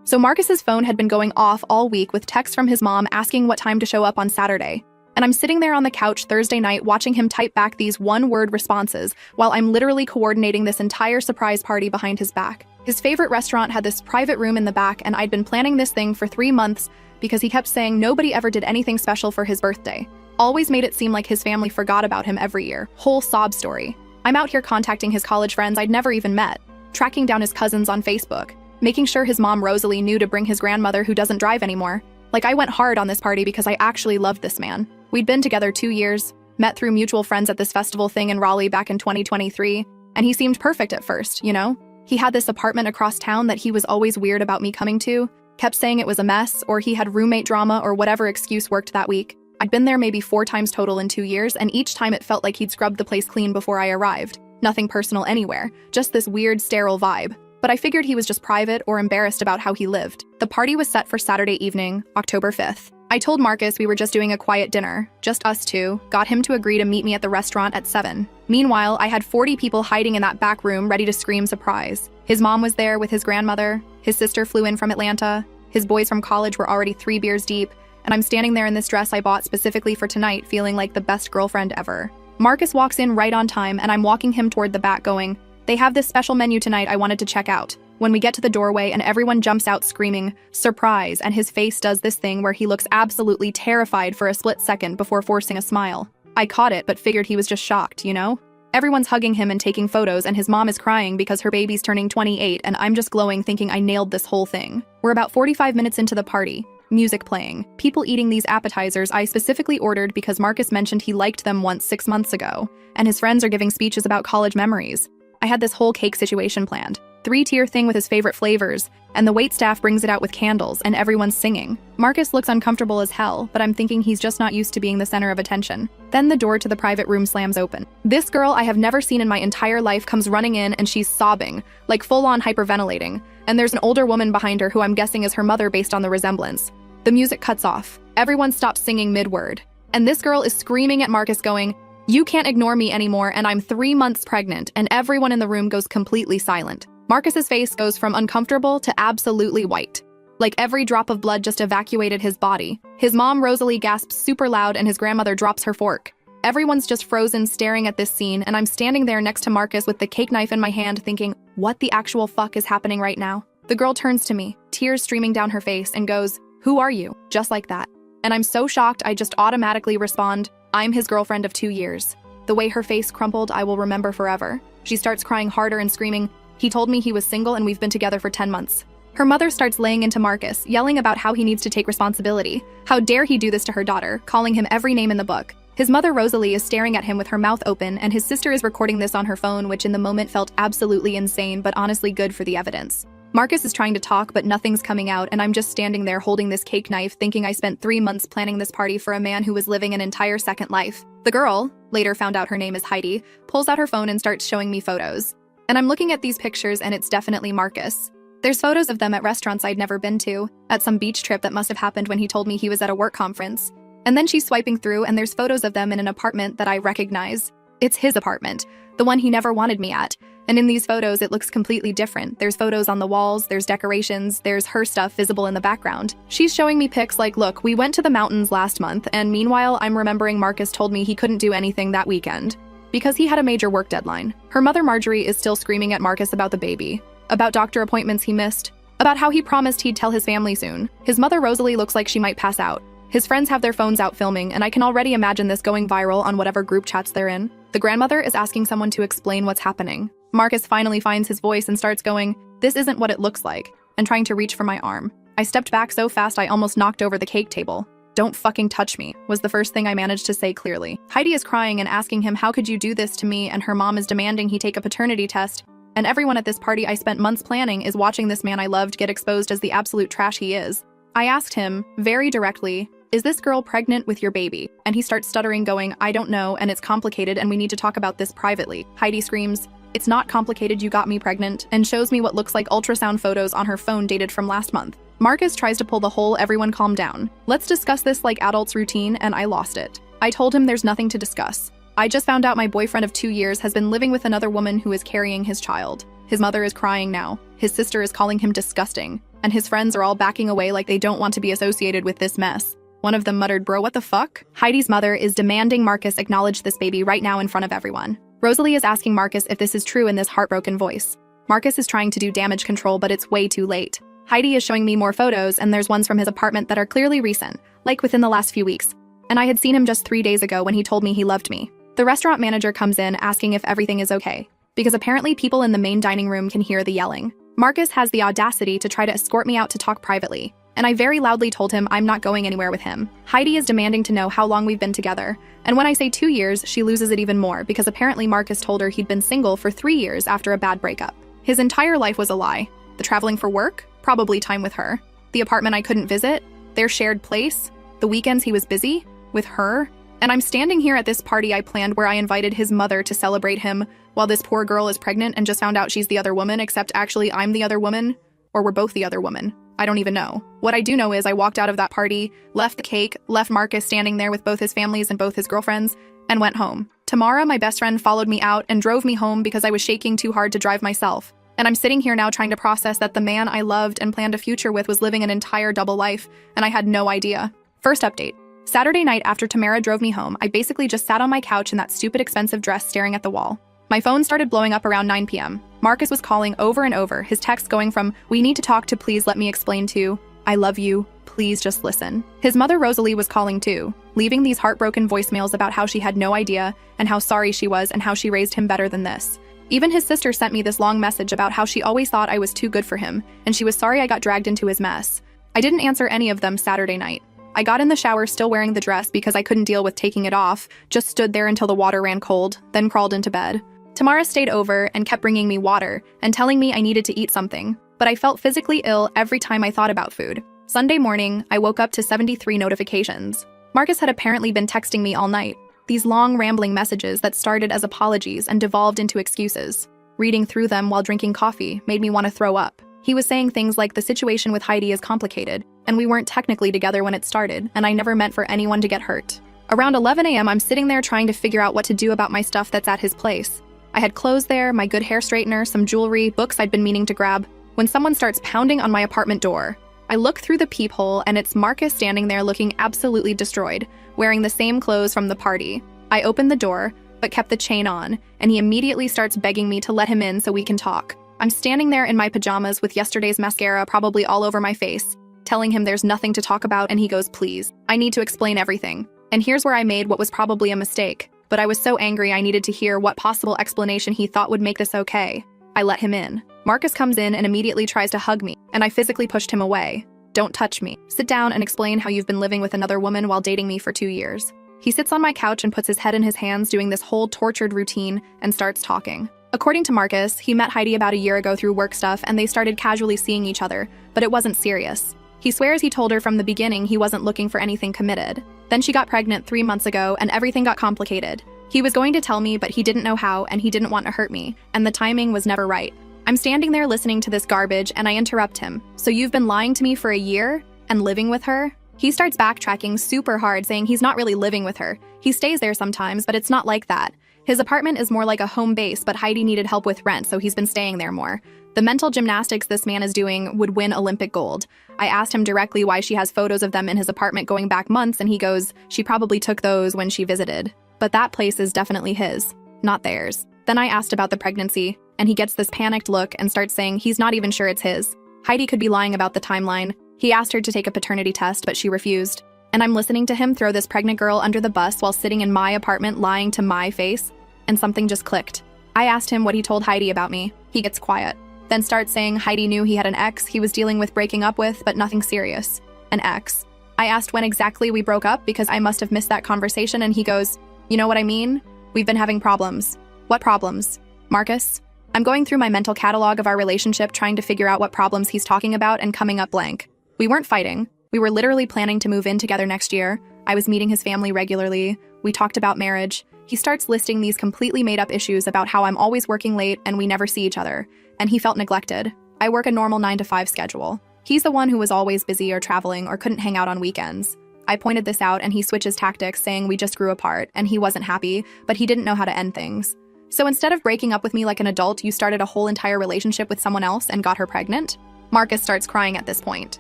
So Marcus's phone had been going off all week with texts from his mom asking what time to show up on Saturday. And I'm sitting there on the couch Thursday night watching him type back these one-word responses while I'm literally coordinating this entire surprise party behind his back. His favorite restaurant had this private room in the back, and I'd been planning this thing for 3 months because he kept saying nobody ever did anything special for his birthday. Always made it seem like his family forgot about him every year. Whole sob story. I'm out here contacting his college friends I'd never even met, tracking down his cousins on Facebook, making sure his mom Rosalie knew to bring his grandmother who doesn't drive anymore. Like, I went hard on this party because I actually loved this man. We'd been together 2 years, met through mutual friends at this festival thing in Raleigh back in 2023, and he seemed perfect at first, you know? He had this apartment across town that he was always weird about me coming to, kept saying it was a mess, or he had roommate drama, or whatever excuse worked that week. I'd been there maybe 4 times total in 2 years, and each time it felt like he'd scrubbed the place clean before I arrived. Nothing personal anywhere, just this weird, sterile vibe. But I figured he was just private or embarrassed about how he lived. The party was set for Saturday evening, October 5th. I told Marcus we were just doing a quiet dinner, just us two, got him to agree to meet me at the restaurant at 7. Meanwhile, I had 40 people hiding in that back room ready to scream surprise. His mom was there with his grandmother, his sister flew in from Atlanta, his boys from college were already 3 beers deep, and I'm standing there in this dress I bought specifically for tonight feeling like the best girlfriend ever. Marcus walks in right on time, and I'm walking him toward the back going, "They have this special menu tonight I wanted to check out." When we get to the doorway and everyone jumps out screaming, "Surprise!" and his face does this thing where he looks absolutely terrified for a split second before forcing a smile. I caught it but figured he was just shocked, you know? Everyone's hugging him and taking photos, and his mom is crying because her baby's turning 28, and I'm just glowing thinking I nailed this whole thing. We're about 45 minutes into the party. Music playing. People eating these appetizers I specifically ordered because Marcus mentioned he liked them once 6 months ago, and his friends are giving speeches about college memories. I had this whole cake situation planned. 3-tier thing with his favorite flavors, and the waitstaff brings it out with candles, and everyone's singing. Marcus looks uncomfortable as hell, but I'm thinking he's just not used to being the center of attention. Then the door to the private room slams open. This girl I have never seen in my entire life comes running in, and she's sobbing, like full-on hyperventilating, and there's an older woman behind her who I'm guessing is her mother based on the resemblance. The music cuts off. Everyone stops singing mid-word, and this girl is screaming at Marcus going, "You can't ignore me anymore, and I'm 3 months pregnant," and everyone in the room goes completely silent. Marcus's face goes from uncomfortable to absolutely white. Like every drop of blood just evacuated his body. His mom Rosalie gasps super loud and his grandmother drops her fork. Everyone's just frozen staring at this scene, and I'm standing there next to Marcus with the cake knife in my hand thinking, what the actual fuck is happening right now? The girl turns to me, tears streaming down her face, and goes, "Who are you?" Just like that. And I'm so shocked I just automatically respond, "I'm his girlfriend of 2 years." The way her face crumpled I will remember forever. She starts crying harder and screaming, "He told me he was single and we've been together for 10 months. Her mother starts laying into Marcus, yelling about how he needs to take responsibility. How dare he do this to her daughter, calling him every name in the book. His mother Rosalie is staring at him with her mouth open, and his sister is recording this on her phone, which in the moment felt absolutely insane, but honestly good for the evidence. Marcus is trying to talk, but nothing's coming out, and I'm just standing there holding this cake knife, thinking I spent 3 months planning this party for a man who was living an entire second life. The girl, later found out her name is Heidi, pulls out her phone and starts showing me photos. And I'm looking at these pictures, and it's definitely Marcus. There's photos of them at restaurants I'd never been to, at some beach trip that must have happened when he told me he was at a work conference. And then she's swiping through, and there's photos of them in an apartment that I recognize. It's his apartment, the one he never wanted me at. And in these photos, it looks completely different. There's photos on the walls, there's decorations, there's her stuff visible in the background. She's showing me pics like, look, we went to the mountains last month, and meanwhile, I'm remembering Marcus told me he couldn't do anything that weekend because he had a major work deadline. Her mother Marjorie is still screaming at Marcus about the baby, about doctor appointments he missed, about how he promised he'd tell his family soon. His mother Rosalie looks like she might pass out. His friends have their phones out filming, and I can already imagine this going viral on whatever group chats they're in. The grandmother is asking someone to explain what's happening. Marcus finally finds his voice and starts going, "This isn't what it looks like," and trying to reach for my arm. I stepped back so fast I almost knocked over the cake table. "Don't fucking touch me," was the first thing I managed to say clearly. Heidi is crying and asking him how could you do this to me, and her mom is demanding he take a paternity test, and everyone at this party I spent months planning is watching this man I loved get exposed as the absolute trash he is. I asked him, very directly, "Is this girl pregnant with your baby?" And he starts stuttering going, "I don't know, and it's complicated and we need to talk about this privately." Heidi screams, "It's not complicated, you got me pregnant," and shows me what looks like ultrasound photos on her phone dated from last month. Marcus tries to pull the whole "everyone calm down, let's discuss this like adults" routine, and I lost it. I told him there's nothing to discuss. I just found out my boyfriend of 2 years has been living with another woman who is carrying his child. His mother is crying now. His sister is calling him disgusting. and his friends are all backing away like they don't want to be associated with this mess. One of them muttered, "Bro, what the fuck?" Heidi's mother is demanding Marcus acknowledge this baby right now in front of everyone. Rosalie is asking Marcus if this is true in this heartbroken voice. Marcus is trying to do damage control, but it's way too late. Heidi is showing me more photos, and there's ones from his apartment that are clearly recent, like within the last few weeks. And I had seen him just 3 days ago when he told me he loved me. The restaurant manager comes in asking if everything is okay, because apparently people in the main dining room can hear the yelling. Marcus has the audacity to try to escort me out to talk privately, and I very loudly told him I'm not going anywhere with him. Heidi is demanding to know how long we've been together, and when I say 2 years, she loses it even more because apparently Marcus told her he'd been single for 3 years after a bad breakup. His entire life was a lie. The traveling for work? Probably time with her. The apartment I couldn't visit? Their shared place? The weekends he was busy? With her? And I'm standing here at this party I planned where I invited his mother to celebrate him while this poor girl is pregnant and just found out she's the other woman, except actually I'm the other woman? Or we're both the other woman. I don't even know. What I do know is I walked out of that party, left the cake, left Marcus standing there with both his families and both his girlfriends, and went home. Tamara, my best friend, followed me out and drove me home because I was shaking too hard to drive myself. And I'm sitting here now trying to process that the man I loved and planned a future with was living an entire double life, and I had no idea. First update. Saturday night after Tamara drove me home, I basically just sat on my couch in that stupid expensive dress staring at the wall. My phone started blowing up around 9 p.m. Marcus was calling over and over, his texts going from, "We need to talk," to "Please let me explain," to "I love you, please just listen." His mother Rosalie was calling too, leaving these heartbroken voicemails about how she had no idea and how sorry she was and how she raised him better than this. Even his sister sent me this long message about how she always thought I was too good for him, and she was sorry I got dragged into his mess. I didn't answer any of them Saturday night. I got in the shower still wearing the dress because I couldn't deal with taking it off, just stood there until the water ran cold, then crawled into bed. Tamara stayed over and kept bringing me water and telling me I needed to eat something, but I felt physically ill every time I thought about food. Sunday morning, I woke up to 73 notifications. Marcus had apparently been texting me all night. These long, rambling messages that started as apologies and devolved into excuses. Reading through them while drinking coffee made me want to throw up. He was saying things like the situation with Heidi is complicated, and we weren't technically together when it started, and I never meant for anyone to get hurt. Around 11 a.m., I'm sitting there trying to figure out what to do about my stuff that's at his place. I had clothes there, my good hair straightener, some jewelry, books I'd been meaning to grab, when someone starts pounding on my apartment door. I look through the peephole, and it's Marcus standing there looking absolutely destroyed, wearing the same clothes from the party. I opened the door, but kept the chain on, and he immediately starts begging me to let him in so we can talk. I'm standing there in my pajamas with yesterday's mascara probably all over my face, telling him there's nothing to talk about, and he goes, "Please, I need to explain everything." And here's where I made what was probably a mistake, but I was so angry I needed to hear what possible explanation he thought would make this okay. I let him in. Marcus comes in and immediately tries to hug me, and I physically pushed him away. "Don't touch me. Sit down and explain how you've been living with another woman while dating me for 2 years. He sits on my couch and puts his head in his hands, doing this whole tortured routine, and starts talking. According to Marcus, he met Heidi about a year ago through work stuff and they started casually seeing each other, but it wasn't serious. He swears he told her from the beginning he wasn't looking for anything committed. Then she got pregnant 3 months ago and everything got complicated. He was going to tell me, but he didn't know how and he didn't want to hurt me, and the timing was never right. I'm standing there listening to this garbage and I interrupt him. "So you've been lying to me for a year? And living with her?" He starts backtracking super hard, saying he's not really living with her. He stays there sometimes, but it's not like that. His apartment is more like a home base, but Heidi needed help with rent, so he's been staying there more. The mental gymnastics this man is doing would win Olympic gold. I asked him directly why she has photos of them in his apartment going back months, and he goes, "She probably took those when she visited. But that place is definitely his, not theirs." Then I asked about the pregnancy, and he gets this panicked look and starts saying he's not even sure it's his. Heidi could be lying about the timeline. He asked her to take a paternity test, but she refused. And I'm listening to him throw this pregnant girl under the bus while sitting in my apartment lying to my face, and something just clicked. I asked him what he told Heidi about me. He gets quiet, then starts saying Heidi knew he had an ex he was dealing with breaking up with, but nothing serious. An ex. I asked when exactly we broke up because I must have missed that conversation, and he goes, "You know what I mean? We've been having problems." "What problems?" "Marcus?" I'm going through my mental catalog of our relationship trying to figure out what problems he's talking about and coming up blank. We weren't fighting. We were literally planning to move in together next year. I was meeting his family regularly. We talked about marriage. He starts listing these completely made-up issues about how I'm always working late and we never see each other, and he felt neglected. I work a normal 9-to-5 schedule. He's the one who was always busy or traveling or couldn't hang out on weekends. I pointed this out and he switches tactics, saying we just grew apart and he wasn't happy, but he didn't know how to end things. "So instead of breaking up with me like an adult, you started a whole entire relationship with someone else and got her pregnant?" Marcus starts crying at this point,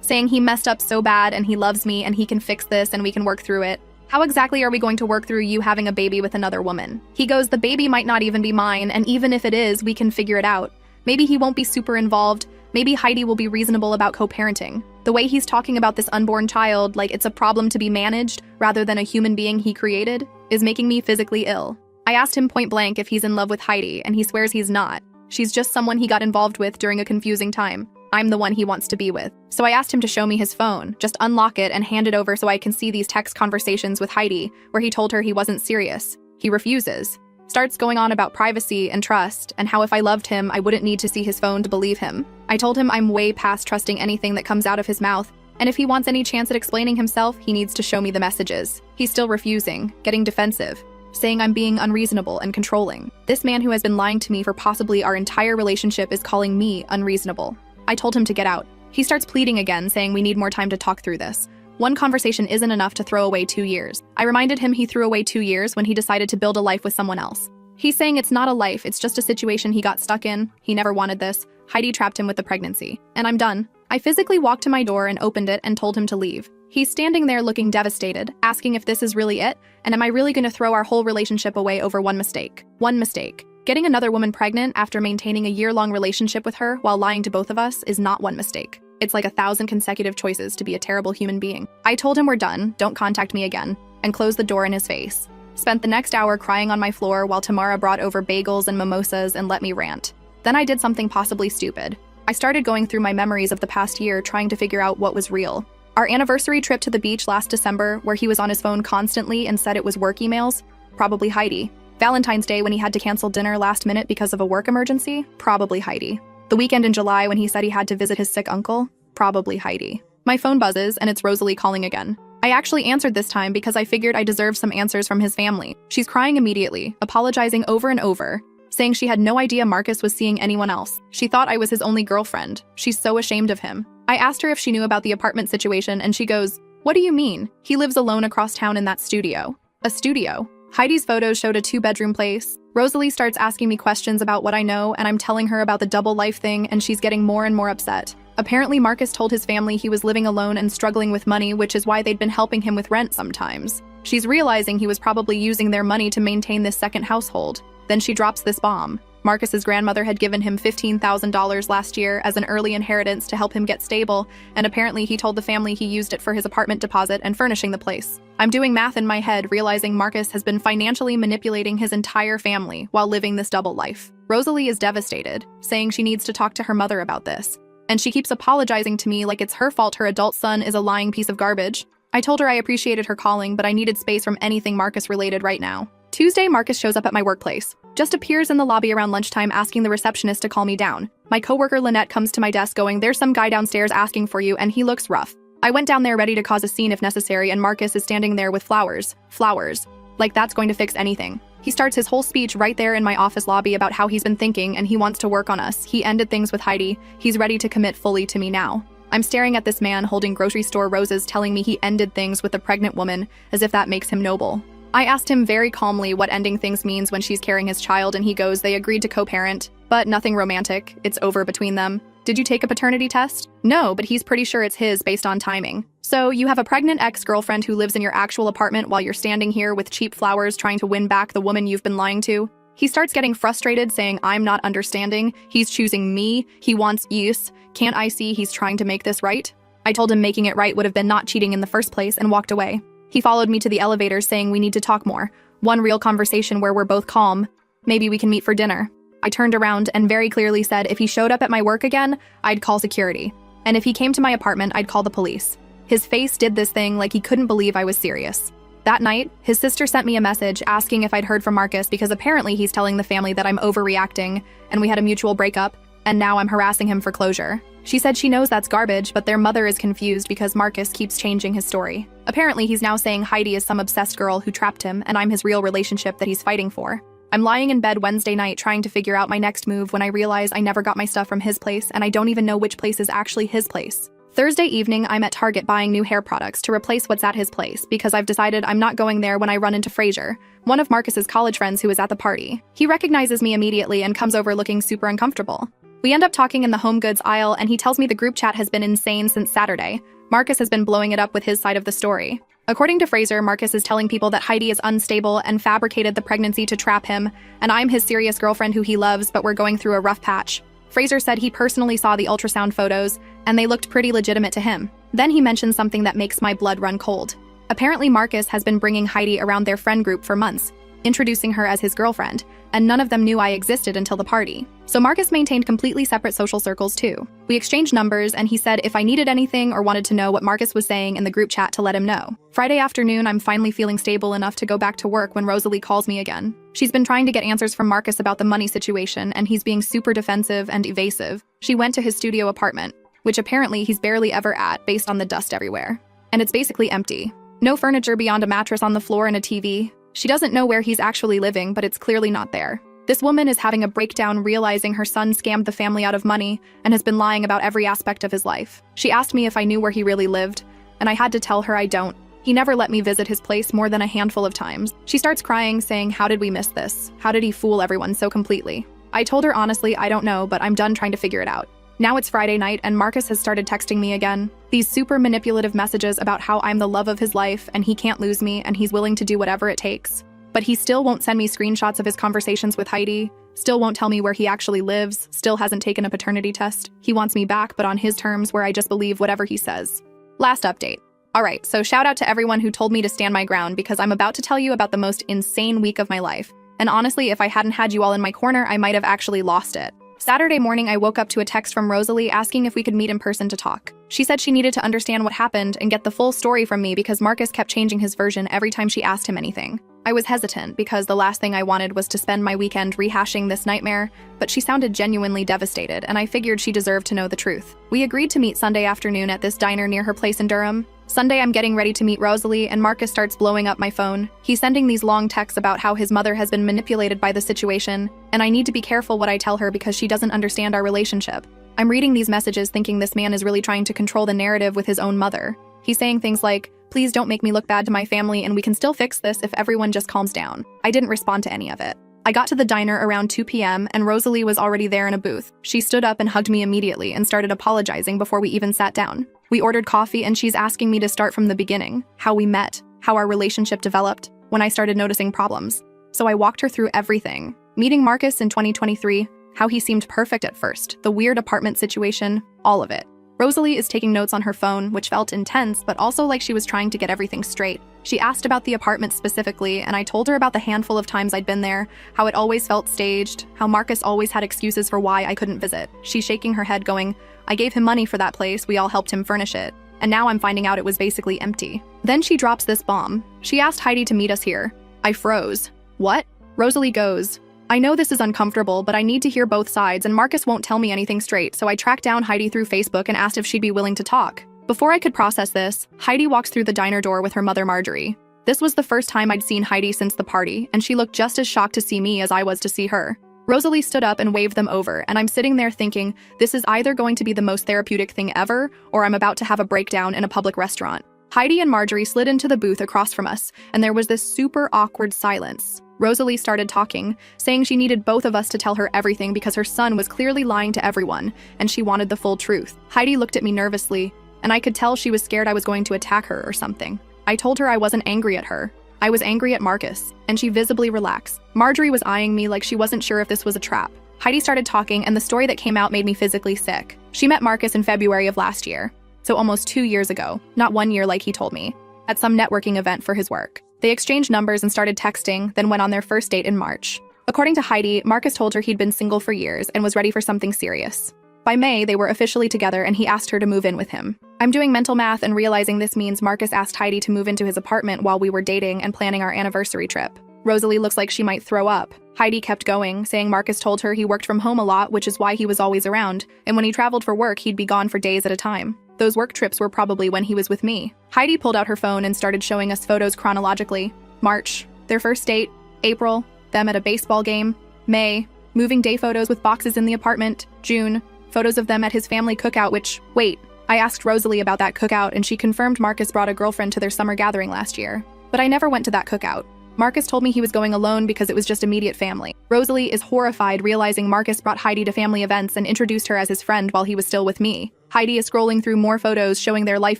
saying he messed up so bad and he loves me and he can fix this and we can work through it. How exactly are we going to work through you having a baby with another woman? He goes, the baby might not even be mine, and even if it is, we can figure it out. Maybe he won't be super involved. Maybe Heidi will be reasonable about co-parenting. The way he's talking about this unborn child like it's a problem to be managed rather than a human being he created is making me physically ill. I asked him point blank if he's in love with Heidi, and he swears he's not. She's just someone he got involved with during a confusing time. I'm the one he wants to be with. So I asked him to show me his phone, just unlock it and hand it over so I can see these text conversations with Heidi, where he told her he wasn't serious. He refuses. Starts going on about privacy and trust, and how if I loved him, I wouldn't need to see his phone to believe him. I told him I'm way past trusting anything that comes out of his mouth, and if he wants any chance at explaining himself, he needs to show me the messages. He's still refusing, getting defensive, saying I'm being unreasonable and controlling. This man who has been lying to me for possibly our entire relationship is calling me unreasonable. I told him to get out. He starts pleading again, saying we need more time to talk through this. One conversation isn't enough to throw away 2 years. I reminded him he threw away 2 years when he decided to build a life with someone else. He's saying it's not a life, it's just a situation he got stuck in. He never wanted this. Heidi trapped him with the pregnancy. And I'm done. I physically walked to my door and opened it and told him to leave. He's standing there looking devastated, asking if this is really it, and am I really going to throw our whole relationship away over one mistake? One mistake. Getting another woman pregnant after maintaining a year-long relationship with her while lying to both of us is not one mistake. It's like 1,000 consecutive choices to be a terrible human being. I told him we're done, don't contact me again, and closed the door in his face. Spent the next hour crying on my floor while Tamara brought over bagels and mimosas and let me rant. Then I did something possibly stupid. I started going through my memories of the past year trying to figure out what was real. Our anniversary trip to the beach last December, where he was on his phone constantly and said it was work emails, probably Heidi. Valentine's Day when he had to cancel dinner last minute because of a work emergency, probably Heidi. The weekend in July when he said he had to visit his sick uncle, probably Heidi. My phone buzzes and it's Rosalie calling again. I actually answered this time because I figured I deserved some answers from his family. She's crying immediately, apologizing over and over, saying she had no idea Marcus was seeing anyone else. She thought I was his only girlfriend. She's so ashamed of him. I asked her if she knew about the apartment situation and she goes, "What do you mean? He lives alone across town in that studio." A studio? Heidi's photos showed a 2-bedroom place. Rosalie starts asking me questions about what I know, and I'm telling her about the double life thing, and she's getting more and more upset. Apparently, Marcus told his family he was living alone and struggling with money, which is why they'd been helping him with rent sometimes. She's realizing he was probably using their money to maintain this second household. Then she drops this bomb. Marcus's grandmother had given him $15,000 last year as an early inheritance to help him get stable, and apparently he told the family he used it for his apartment deposit and furnishing the place. I'm doing math in my head, realizing Marcus has been financially manipulating his entire family while living this double life. Rosalie is devastated, saying she needs to talk to her mother about this. And she keeps apologizing to me like it's her fault her adult son is a lying piece of garbage. I told her I appreciated her calling, but I needed space from anything Marcus related right now. Tuesday, Marcus shows up at my workplace. Just appears in the lobby around lunchtime asking the receptionist to call me down. My coworker Lynette comes to my desk going, "There's some guy downstairs asking for you, and he looks rough." I went down there ready to cause a scene if necessary, and Marcus is standing there with flowers. Flowers. Like that's going to fix anything. He starts his whole speech right there in my office lobby about how he's been thinking and he wants to work on us. He ended things with Heidi. He's ready to commit fully to me now. I'm staring at this man holding grocery store roses telling me he ended things with a pregnant woman, as if that makes him noble. I asked him very calmly what ending things means when she's carrying his child, and he goes, they agreed to co-parent, but nothing romantic. It's over between them. Did you take a paternity test? No, but he's pretty sure it's his based on timing. So you have a pregnant ex-girlfriend who lives in your actual apartment while you're standing here with cheap flowers trying to win back the woman you've been lying to? He starts getting frustrated, saying I'm not understanding. He's choosing me. He wants use. Can't I see he's trying to make this right? I told him making it right would have been not cheating in the first place and walked away. He followed me to the elevator saying we need to talk more. One real conversation where we're both calm. Maybe we can meet for dinner. I turned around and very clearly said if he showed up at my work again, I'd call security. And if he came to my apartment, I'd call the police. His face did this thing like he couldn't believe I was serious. That night, his sister sent me a message asking if I'd heard from Marcus because apparently he's telling the family that I'm overreacting and we had a mutual breakup, and now I'm harassing him for closure. She said she knows that's garbage, but their mother is confused because Marcus keeps changing his story. Apparently, he's now saying Heidi is some obsessed girl who trapped him, and I'm his real relationship that he's fighting for. I'm lying in bed Wednesday night trying to figure out my next move when I realize I never got my stuff from his place, and I don't even know which place is actually his place. Thursday evening, I'm at Target buying new hair products to replace what's at his place because I've decided I'm not going there when I run into Fraser, one of Marcus's college friends who is at the party. He recognizes me immediately and comes over looking super uncomfortable. We end up talking in the home goods aisle, and he tells me the group chat has been insane since Saturday. Marcus has been blowing it up with his side of the story. According to Fraser, Marcus is telling people that Heidi is unstable and fabricated the pregnancy to trap him, and I'm his serious girlfriend who he loves, but we're going through a rough patch. Fraser said he personally saw the ultrasound photos, and they looked pretty legitimate to him. Then he mentioned something that makes my blood run cold. Apparently, Marcus has been bringing Heidi around their friend group for months, introducing her as his girlfriend, and none of them knew I existed until the party. So Marcus maintained completely separate social circles too. We exchanged numbers, and he said if I needed anything or wanted to know what Marcus was saying in the group chat to let him know. Friday afternoon, I'm finally feeling stable enough to go back to work when Rosalie calls me again. She's been trying to get answers from Marcus about the money situation, and he's being super defensive and evasive. She went to his studio apartment, which apparently he's barely ever at based on the dust everywhere. And it's basically empty. No furniture beyond a mattress on the floor and a TV. She doesn't know where he's actually living, but it's clearly not there. This woman is having a breakdown, realizing her son scammed the family out of money and has been lying about every aspect of his life. She asked me if I knew where he really lived, and I had to tell her I don't. He never let me visit his place more than a handful of times. She starts crying, saying, how did we miss this? How did he fool everyone so completely? I told her honestly, I don't know, but I'm done trying to figure it out. Now it's Friday night, and Marcus has started texting me again. These super manipulative messages about how I'm the love of his life and he can't lose me and he's willing to do whatever it takes. But he still won't send me screenshots of his conversations with Heidi, still won't tell me where he actually lives, still hasn't taken a paternity test. He wants me back, but on his terms, where I just believe whatever he says. Last update. Alright, so shout out to everyone who told me to stand my ground, because I'm about to tell you about the most insane week of my life. And honestly, if I hadn't had you all in my corner, I might have actually lost it. Saturday morning, I woke up to a text from Rosalie asking if we could meet in person to talk. She said she needed to understand what happened and get the full story from me because Marcus kept changing his version every time she asked him anything. I was hesitant because the last thing I wanted was to spend my weekend rehashing this nightmare, but she sounded genuinely devastated, and I figured she deserved to know the truth. We agreed to meet Sunday afternoon at this diner near her place in Durham. Sunday, I'm getting ready to meet Rosalie, and Marcus starts blowing up my phone. He's sending these long texts about how his mother has been manipulated by the situation, and I need to be careful what I tell her because she doesn't understand our relationship. I'm reading these messages thinking this man is really trying to control the narrative with his own mother. He's saying things like, please don't make me look bad to my family, and we can still fix this if everyone just calms down. I didn't respond to any of it. I got to the diner around 2 p.m. and Rosalie was already there in a booth. She stood up and hugged me immediately and started apologizing before we even sat down. We ordered coffee, and she's asking me to start from the beginning, how we met, how our relationship developed, when I started noticing problems. So I walked her through everything. Meeting Marcus in 2023, how he seemed perfect at first, the weird apartment situation, all of it. Rosalie is taking notes on her phone, which felt intense, but also like she was trying to get everything straight. She asked about the apartment specifically, and I told her about the handful of times I'd been there, how it always felt staged, how Marcus always had excuses for why I couldn't visit. She's shaking her head going, I gave him money for that place, we all helped him furnish it, and now I'm finding out it was basically empty. Then she drops this bomb. She asked Heidi to meet us here. I froze. What? Rosalie goes, I know this is uncomfortable, but I need to hear both sides, and Marcus won't tell me anything straight, so I tracked down Heidi through Facebook and asked if she'd be willing to talk. Before I could process this, Heidi walks through the diner door with her mother Marjorie. This was the first time I'd seen Heidi since the party, and she looked just as shocked to see me as I was to see her. Rosalie stood up and waved them over, and I'm sitting there thinking, this is either going to be the most therapeutic thing ever, or I'm about to have a breakdown in a public restaurant. Heidi and Marjorie slid into the booth across from us, and there was this super awkward silence. Rosalie started talking, saying she needed both of us to tell her everything because her son was clearly lying to everyone, and she wanted the full truth. Heidi looked at me nervously, and I could tell she was scared I was going to attack her or something. I told her I wasn't angry at her. I was angry at Marcus, and she visibly relaxed. Marjorie was eyeing me like she wasn't sure if this was a trap. Heidi started talking, and the story that came out made me physically sick. She met Marcus in February of last year, so almost 2 years ago, not 1 year like he told me, at some networking event for his work. They exchanged numbers and started texting, then went on their first date in March. According to Heidi, Marcus told her he'd been single for years and was ready for something serious. By May, they were officially together, and he asked her to move in with him. I'm doing mental math and realizing this means Marcus asked Heidi to move into his apartment while we were dating and planning our anniversary trip. Rosalie looks like she might throw up. Heidi kept going, saying Marcus told her he worked from home a lot, which is why he was always around, and when he traveled for work, he'd be gone for days at a time. Those work trips were probably when he was with me. Heidi pulled out her phone and started showing us photos chronologically. March, their first date. April, them at a baseball game. May, moving day photos with boxes in the apartment. June, photos of them at his family cookout, wait, I asked Rosalie about that cookout, and she confirmed Marcus brought a girlfriend to their summer gathering last year. But I never went to that cookout. Marcus told me he was going alone because it was just immediate family. Rosalie is horrified realizing Marcus brought Heidi to family events and introduced her as his friend while he was still with me. Heidi is scrolling through more photos showing their life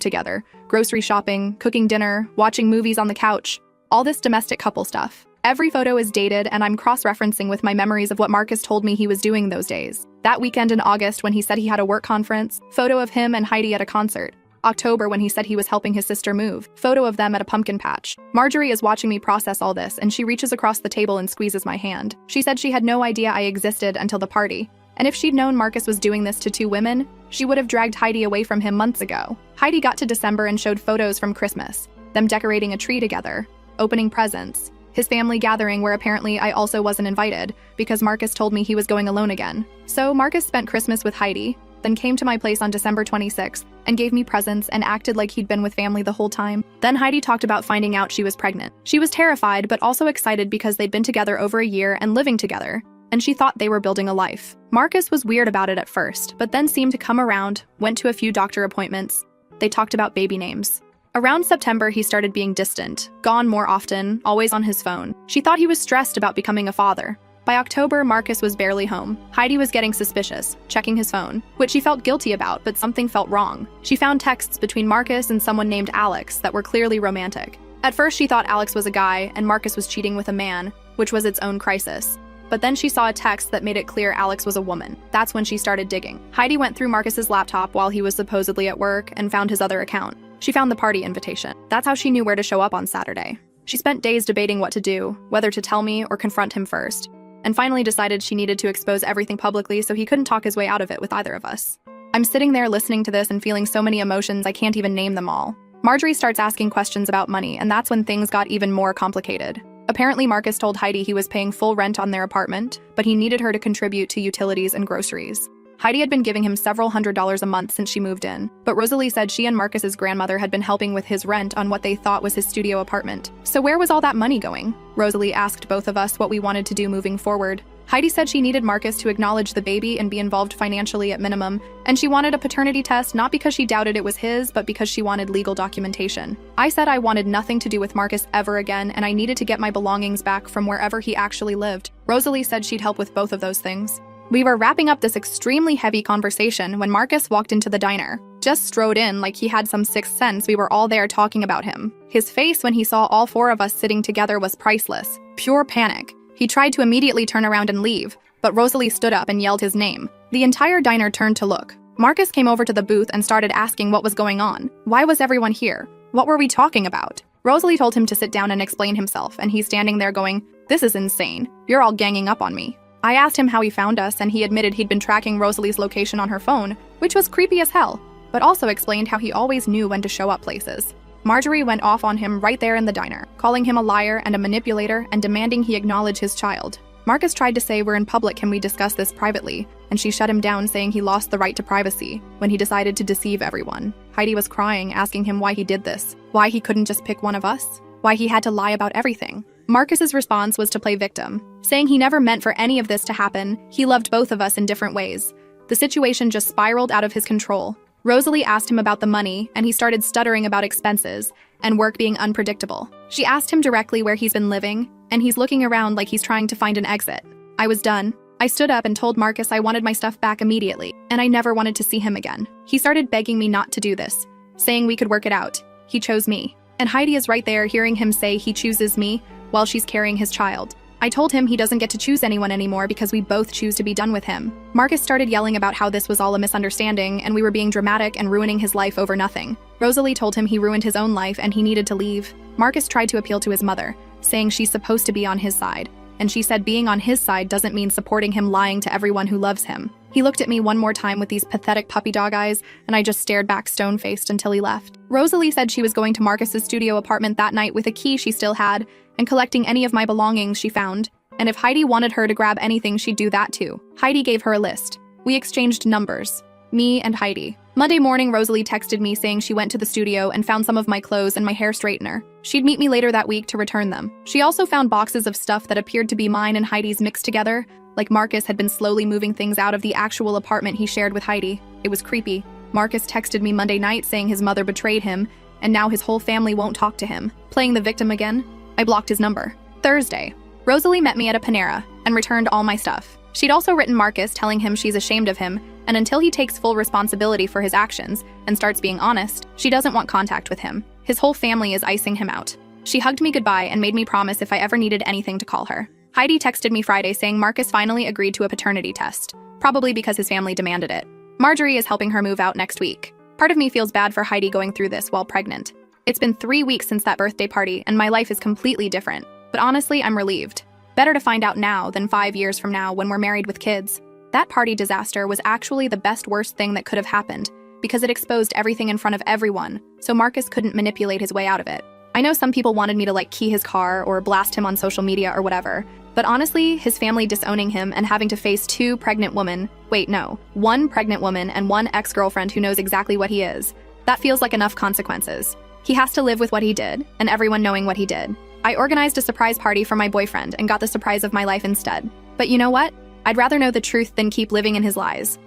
together, grocery shopping, cooking dinner, watching movies on the couch, all this domestic couple stuff. Every photo is dated, and I'm cross-referencing with my memories of what Marcus told me he was doing those days. That weekend in August when he said he had a work conference, photo of him and Heidi at a concert. October when he said he was helping his sister move, photo of them at a pumpkin patch. Marjorie is watching me process all this, and she reaches across the table and squeezes my hand. She said she had no idea I existed until the party, and if she'd known Marcus was doing this to two women, she would have dragged Heidi away from him months ago. Heidi got to December and showed photos from Christmas, them decorating a tree together, opening presents, his family gathering where apparently I also wasn't invited because Marcus told me he was going alone again. So Marcus spent Christmas with Heidi, then came to my place on December 26th and gave me presents and acted like he'd been with family the whole time. Then Heidi talked about finding out she was pregnant. She was terrified but also excited because they'd been together over a year and living together, and she thought they were building a life. Marcus was weird about it at first, but then seemed to come around, went to a few doctor appointments. They talked about baby names. Around September, he started being distant, gone more often, always on his phone. She thought he was stressed about becoming a father. By October, Marcus was barely home. Heidi was getting suspicious, checking his phone, which she felt guilty about, but something felt wrong. She found texts between Marcus and someone named Alex that were clearly romantic. At first, she thought Alex was a guy and Marcus was cheating with a man, which was its own crisis. But then she saw a text that made it clear Alex was a woman. That's when she started digging. Heidi went through Marcus's laptop while he was supposedly at work and found his other account. She found the party invitation. That's how she knew where to show up on Saturday. She spent days debating what to do, whether to tell me or confront him first, and finally decided she needed to expose everything publicly so he couldn't talk his way out of it with either of us. I'm sitting there listening to this and feeling so many emotions I can't even name them all. Marjorie starts asking questions about money, and that's when things got even more complicated. Apparently, Marcus told Heidi he was paying full rent on their apartment, but he needed her to contribute to utilities and groceries. Heidi had been giving him several $100s a month since she moved in, but Rosalie said she and Marcus's grandmother had been helping with his rent on what they thought was his studio apartment. So where was all that money going? Rosalie asked both of us what we wanted to do moving forward. Heidi said she needed Marcus to acknowledge the baby and be involved financially at minimum, and she wanted a paternity test not because she doubted it was his, but because she wanted legal documentation. I said I wanted nothing to do with Marcus ever again, and I needed to get my belongings back from wherever he actually lived. Rosalie said she'd help with both of those things. We were wrapping up this extremely heavy conversation when Marcus walked into the diner. Just strode in like he had some sixth sense we were all there talking about him. His face when he saw all four of us sitting together was priceless. Pure panic. He tried to immediately turn around and leave, but Rosalie stood up and yelled his name. The entire diner turned to look. Marcus came over to the booth and started asking what was going on. Why was everyone here? What were we talking about? Rosalie told him to sit down and explain himself, and he's standing there going, "This is insane. You're all ganging up on me." I asked him how he found us, and he admitted he'd been tracking Rosalie's location on her phone, which was creepy as hell, but also explained how he always knew when to show up places. Marjorie went off on him right there in the diner, calling him a liar and a manipulator and demanding he acknowledge his child. Marcus tried to say, "We're in public, can we discuss this privately?" And she shut him down, saying he lost the right to privacy when he decided to deceive everyone. Heidi was crying, asking him why he did this, why he couldn't just pick one of us, why he had to lie about everything. Marcus's response was to play victim, saying he never meant for any of this to happen. He loved both of us in different ways. The situation just spiraled out of his control. Rosalie asked him about the money, and he started stuttering about expenses and work being unpredictable. She asked him directly where he's been living, and he's looking around like he's trying to find an exit. I was done. I stood up and told Marcus I wanted my stuff back immediately, and I never wanted to see him again. He started begging me not to do this, saying we could work it out. He chose me. And Heidi is right there hearing him say he chooses me while she's carrying his child. I told him he doesn't get to choose anyone anymore because we both choose to be done with him. Marcus started yelling about how this was all a misunderstanding and we were being dramatic and ruining his life over nothing. Rosalie told him he ruined his own life and he needed to leave. Marcus tried to appeal to his mother, saying she's supposed to be on his side. And she said being on his side doesn't mean supporting him lying to everyone who loves him. He looked at me one more time with these pathetic puppy dog eyes, and I just stared back stone-faced until he left. Rosalie said she was going to Marcus's studio apartment that night with a key she still had, and collecting any of my belongings she found. And if Heidi wanted her to grab anything, she'd do that too. Heidi gave her a list. We exchanged numbers. Me and Heidi. Monday morning, Rosalie texted me saying she went to the studio and found some of my clothes and my hair straightener. She'd meet me later that week to return them. She also found boxes of stuff that appeared to be mine and Heidi's mixed together, like Marcus had been slowly moving things out of the actual apartment he shared with Heidi. It was creepy. Marcus texted me Monday night saying his mother betrayed him, and now his whole family won't talk to him. Playing the victim again, I blocked his number. Thursday. Rosalie met me at a Panera and returned all my stuff. She'd also written Marcus telling him she's ashamed of him, and until he takes full responsibility for his actions and starts being honest, she doesn't want contact with him. His whole family is icing him out. She hugged me goodbye and made me promise if I ever needed anything to call her. Heidi texted me Friday saying Marcus finally agreed to a paternity test, probably because his family demanded it. Marjorie is helping her move out next week. Part of me feels bad for Heidi going through this while pregnant. It's been 3 weeks since that birthday party, and my life is completely different. But honestly, I'm relieved. Better to find out now than 5 years from now when we're married with kids. That party disaster was actually the worst thing that could have happened, because it exposed everything in front of everyone, so Marcus couldn't manipulate his way out of it. I know some people wanted me to key his car or blast him on social media or whatever, but honestly, his family disowning him and having to face one pregnant woman and one ex-girlfriend who knows exactly what he is, that feels like enough consequences. He has to live with what he did, and everyone knowing what he did. I organized a surprise party for my boyfriend and got the surprise of my life instead. But you know what? I'd rather know the truth than keep living in his lies.